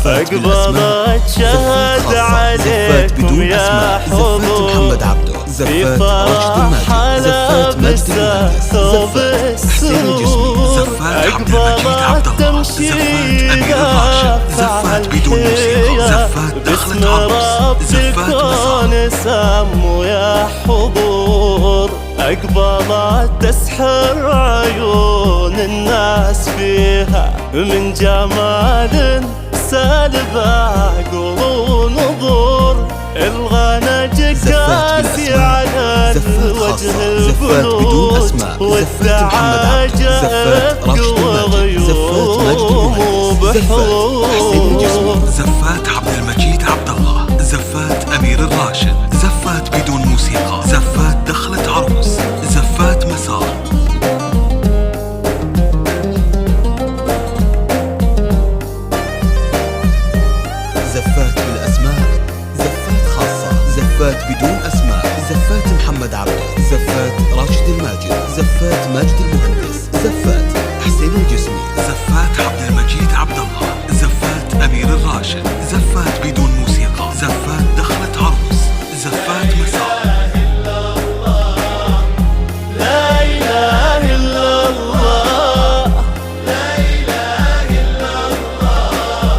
أقبلت شهد عليكم يا حضور في فرح لابسة ثوب السرور. أقبلت تمشي دافع الحياة باسم رب الكون سموا يا حضور. أقبلت تسحر عيون الناس فيها من جمال سالب عقل ونظور. الغنج قاسي على الوجه البلوط والدعاجة بقوى غيوم وبحور. زفات عبد المجيد عبد الله، زفات أمير الراشد، زفات بدون موسيقى، زفات دخلت عروس، زفات مسار. زفات بالأسماء، زفات خاصة، زفات بدون أسماء، زفات محمد عبده، زفات راشد الماجد، زفات ماجد المهندس، زفات حسين الجسمي، زفات عبد المجيد عبد الله، زفات أمير الراشد، زفات بدون موسيقى، زفات دخلت عروس، زفات مسار. لا إله إلا الله، لا إله إلا الله،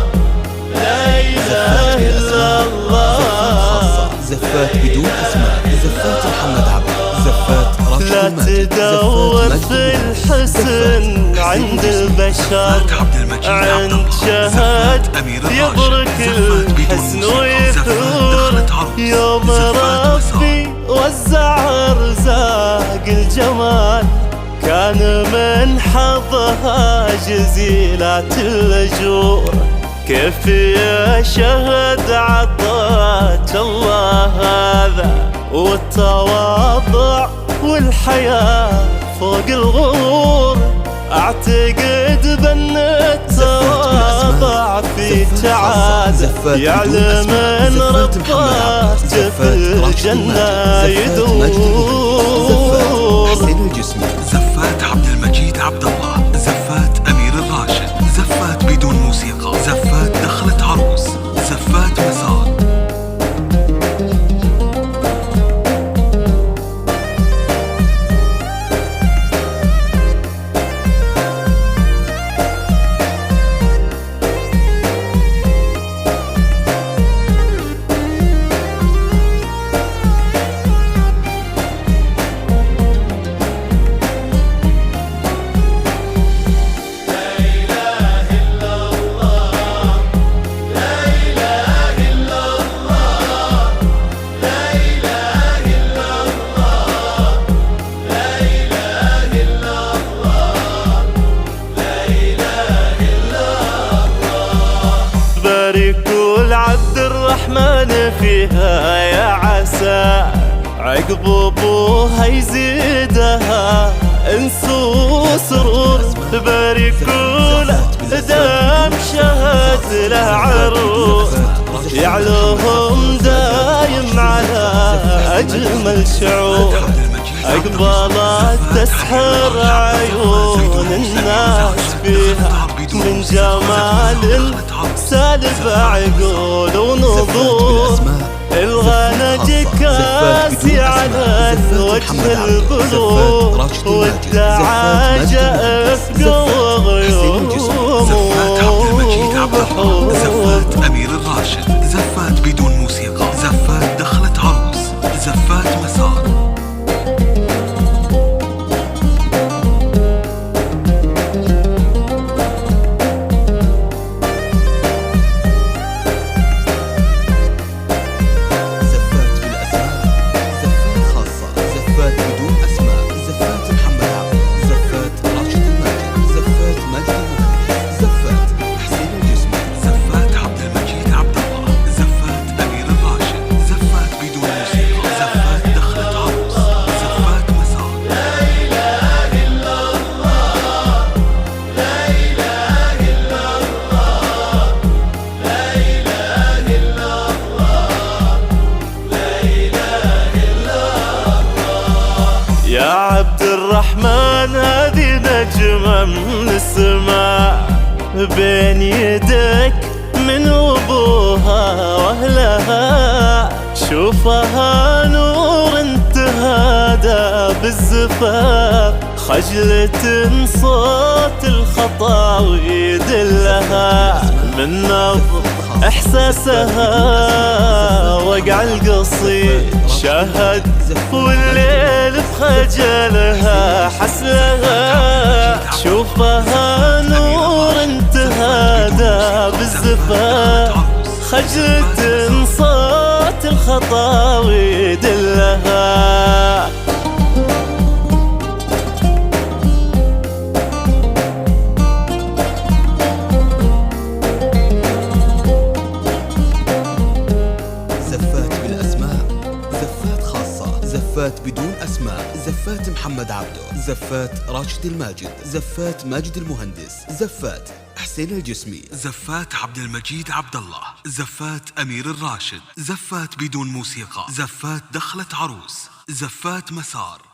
لا إله إلا الله. زفات بدون أسماء، زفات محمد عبده، زفات راشد لا الماجد، تدور في الحسن عند البشر، عند شهد يبرك الحسن ويثور. يوم ربي وزع رزاق الجمال كان من حظها جزيلات الأجور. كيف يا شهد عطاك الله هذا والتواضع والحياة فوق الغرور. أعتقد بأن التواضع في تعاد يعلم أن رباه في الجنة يدور. زفات عبد المجيد عبد الله، زفات أمير الراشد، زفات بدون موسيقى، زفات دخلت عروس، زفات مسار. يقول عبد الرحمن فيها يا عسى عقب ابوها يزيدها انس وسرور. بارك له دام شهد له عروس يعلوهم دايم على اجمل شعور. أقبلت تسحر عيون الناس فيها من جمال سالب عقول ونظور. الغنج كاسي على الوجه البلور والدعاجة بقوى غيوم وبحور. زفات أمير الراشد، زفات بدون موسيقى، زفات دخلت عروس، زفات مسار. عبد الرحمن هذه نجمة من السماء بين يدك من أبوها وأهلها، شوفها نور انتهادى بالزفاف، خجلة صوت الخطاوي يدلها، من نبض إحساسها وقع القصيد شاهد، والليل بخجلها حسلها، شوفها نور انتهادى بالزفاف، خجلة صوت الخطاوي يدلها. زفات بالأسماء، زفات خاصة، زفات بدون أسماء، زفات محمد عبده، زفات راشد الماجد، زفات ماجد المهندس، زفات حسين الجسمي، زفات عبد المجيد عبد الله، زفات أمير الراشد، زفات بدون موسيقى، زفات دخلت عروس، زفات مسار.